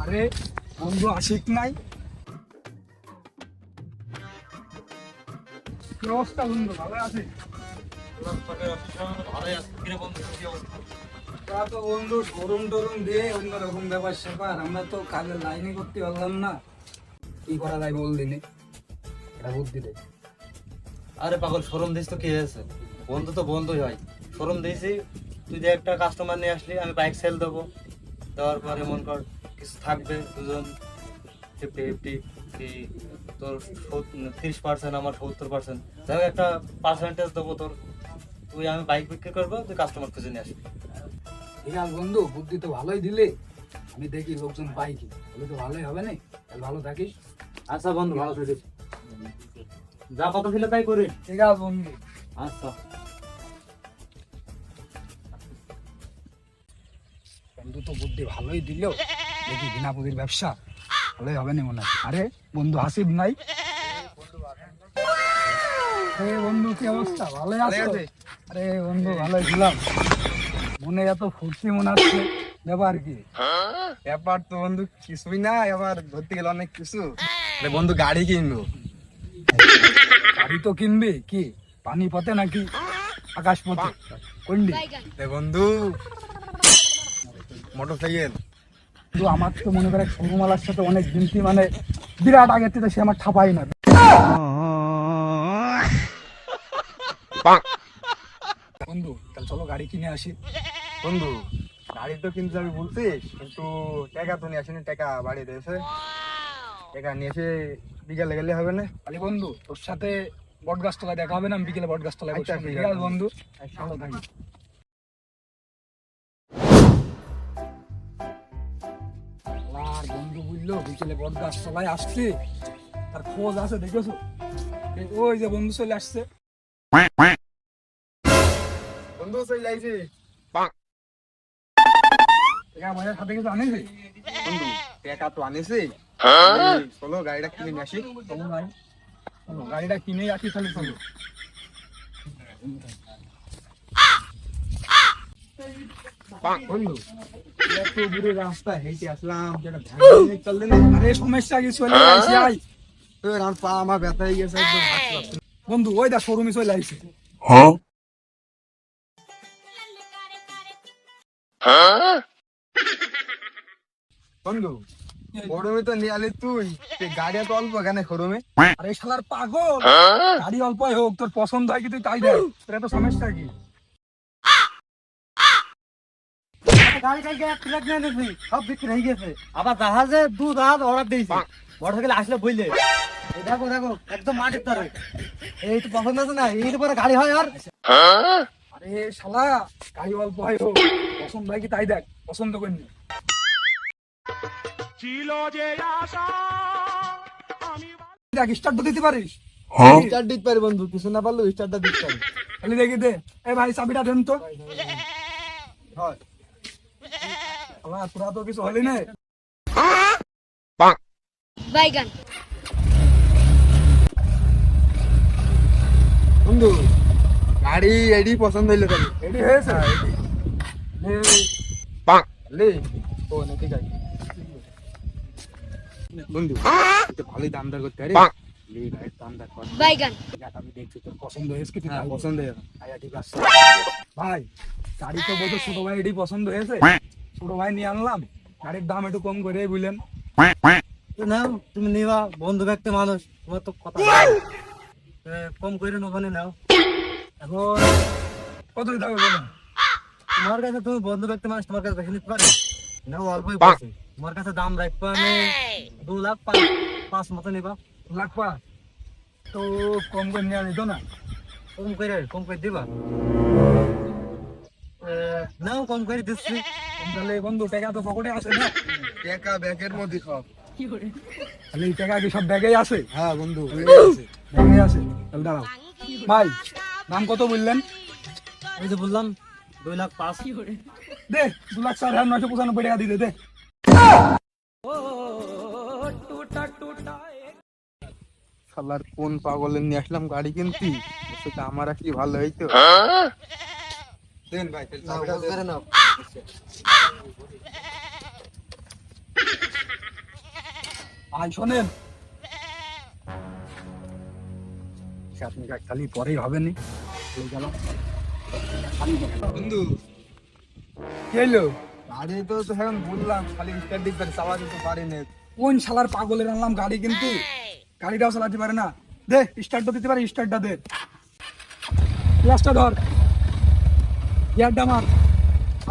আরে বন্ধু আশিক নাই? কি অবস্থা বন্ধু, ভালো আছিস? তা তো বন্ধু শোরুম টোরুম দিয়ে অন্যরকম ব্যাপার স্যাপার, আমরা তো কাজের লাইনে করতে পারলাম না। কি করা যায় বল দিনে, এটা বুদ্ধি দে। আরে পাগল, শোরুম দিস তো কি হয়েছে? বন্ধু তো বন্ধুই হয়। শোরুম দিয়েছি, তুই যে একটা কাস্টমার নিয়ে আসলি, আমি বাইক সেল দেবো। দেওয়ার পরে মন কর কিছু থাকবে, দুজন 50-50 কি তোর 30%, আমার 70%, যাই হোক একটা পার্সেন্টেজ দেবো তোর। তুই আমি বাইক বিক্রি করবো, তুই কাস্টমার খুঁজে নিয়ে আসবি। ঠিক আছে বন্ধু, বুদ্ধি তো ভালোই দিলে। আমি দেখি লোকজন পাই কি, তাহলে তো ভালোই হবে না? তাহলে ভালো থাকিস। আচ্ছা বন্ধু, ভালো থাকিস। যা কত ছিল তাই করি। ঠিক আছে বন্ধু। আচ্ছা বন্ধু তো বুদ্ধি ভালোই দিল, দেখি বিনা পুঁজির ব্যবসা ভালোই হবে না মনে হয়। আরে বন্ধু হাসিব নাই? আরে বন্ধু কি অবস্থা, ভালোই আছো? আরে বন্ধু ভালোই ছিলাম, মনে এত ফুর্তি মনে হচ্ছে, ব্যাপার কি? ব্যাপার তো বন্ধু কিছুই না, এবার ধরতে গেলে অনেক কিছু। বন্ধু গাড়ি কিনবো। গাড়ি তো কিনবি, কি পানি পথে নাকি আকাশ পথে, কোনটি? বন্ধু মোটর সাইকেল। কিন্তু আমার তো মনে করে শোরুমালার সাথে অনেক গিনতি, মানে বিরাট আগের থেকে সে আমার ঠাপাই না। বন্ধু তাহলে চলো গাড়ি কিনে আসি। বন্ধু গাড়ি তো কিনতে যাবি বলছিস, কিন্তু টাকা তো নিয়ে আসিনি, টাকা বাড়িতে এসে টাকা নিয়ে এসে বিকালে গেলে হবে না? আরে বন্ধু তোর সাথে বট গাছতলায় দেখা হবে না, আমি বিকেলে বট গাছতলায় বসে আচ্ছা, আছি। ঠিক ঠিক আছে আছে। বন্ধু, ভালো থাকি। আর বন্ধু বুঝলো বিকেলে বট গাছতলায় আসছে, তার খোঁজ আছে দেখেছো? ওই যে বন্ধু চলে আসছে। বন্ধু চলে আইছি। আমাদের সাথে কিছু আনিস? বন্ধু টাকা তো আনিছি, চলো গাড়িটা কিনে নিয়ে আসি। চলো ভাই, চলো গাড়িটা কিনে আসি তাহলে। চলো বন্ধু এত দূরে রাস্তা হেঁটে আসলাম, যেটা চললে না। আরে সমস্যা কি, চলে আসি আই। আমার পা আমার ব্যথা হয়ে গেছে, একদম হাঁটতে পারছি না। বন্ধু ওই দা শোরুমে চলে আসছে। বন্ধু শোরুমে তো নিয়ে আলি তুই, গাড়ি তো অল্প কেন শোরুমে? আরে শালার পাগল, গাড়ি অল্পই হোক, তোর পছন্দ হয় কি তুই তাই দেখ, তোর এত সমস্যা কি? গাড়ি কালকে এক প্লেট নিয়ে নিয়েছি, সব বিক্রি হয়ে গেছে। আবার জাহাজে 2 জাহাজ অর্ডার দিয়েছি, মোটর সাইকেল আসলে বুঝলে। এই দেখো দেখো, একদম মাটির তারে। এই তো পছন্দ আছে না, এর পরে গাড়ি হয় আর। আরে শালা গাড়ি অল্প হয় হোক, পছন্দ হয় কি তাই দেখ, পছন্দ করিনি। দেখ স্টার্ট দিতে পারিস? স্টার্ট দিতে পারি বন্ধু, কিছু না পারলেও স্টার্টটা দিতে পারি। খালি দেখি দে। এই ভাই চাবিটা দেন তো। হয় শালা তোরা তো কিছু হলি না। বাইগান বন্ধু গাড়ি এডি পছন্দ হইলো তাহলে। রেডি হয়েছে? লে ও না, ঠিক আছে বন্ধু, এটা ভালোই দাম দর করতে পারি। লে গাড়ির দাম দর কর। বাইগান দেখ আমি দেখছি তোর পছন্দ হয়েছে কি, তুই হ্যাঁ তাই বল। পছন্দ হয়ে আচ্ছা ঠিক আছে ভাই, গাড়ি তো বলতো ছোট ভাই এটি পছন্দ হয়েছে, ছোট ভাই নিয়ে আনলাম। গাড়ির দাম একটু কম করে বুঝলেন। নাও তুমি নিবা, বন্ধু ব্যক্তি মানুষ, তোমার তো কথা কম করে ওখানে নাও। এখন কত দিতে হবে বলেন? তোমার কাছে, তুমি বন্ধু ব্যক্তি মানুষ, তোমার কাছে বেশি নিতে পারে নাও, অল্পই পড়ছে। তোমার কাছে দাম রাখবা আমি 2,05,5 মতো নিবা। লাগবা তো কম করে নিয়ে নিত না? কম করে দিবা। নাও কম করে দিচ্ছি। তাহলে বন্ধু টাকা তো পকেটে আছে না? টাকা ব্যাগের মধ্যে সব। তাহলে এই টাকা কি সব ব্যাগেই আছে? হ্যাঁ বন্ধু ব্যাগে আছে, তাহলে দাঁড়াও ভাই, দাম কত বললেন? এই যে বললাম 2,05,000। দে 2,04,995 টাকা দিয়ে দে। শালার কোন পাগলের নিয়ে আসলাম গাড়ি কিনতি, সেটা আমার আর কি ভালো হইতো। দেন ভাই নাও, চাবিটা করে দেন। নাও। ভাই শোনেন, আপনি খালি পরেই হবে নি। বন্ধু কি হইলো? গাড়ি তো এখন বললাম খালি স্টার্ট দিতে চালাতে তো পারি না। কোন শালার পাগলের আনলাম গাড়ি, কিন্তু গাড়িটাও চালাতে পারে না। দে স্টার্টটা দিতে পারে, স্টার্টটা দে, ক্লাসটা ধর, গিয়ারটা মার,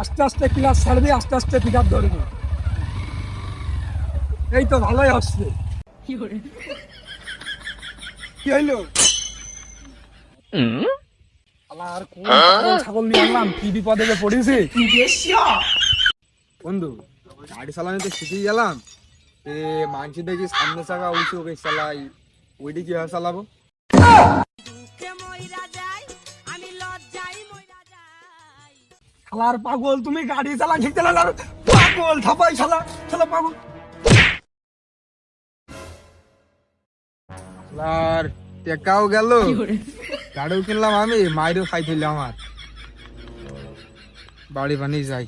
আস্তে আস্তে ক্লাস ছাড়বি, আস্তে আস্তে পিক আপ ধরবি। এই তো ভালোই আসছে। কি হইলো? আর কোন পাগল ছাগল নিয়ে আনলাম, কি বিপদে যে পড়েছি। বন্ধু গাড়ি চালানো তো শিখে গেলাম, মানছি দেখি সামনে চাকা উঁচু ওকে চালাই, ওইটি কিভাবে চালাবো? শালার পাগল, তুমি গাড়ি চালা শিখতে না, পাগল থাপাই শালা, শালা পাগল। আর টেকাও গেল, গাড়িও কিনলাম আমি, মায়েরও খাই ফেললাম, আমার বাড়ি বানিয়ে যাই।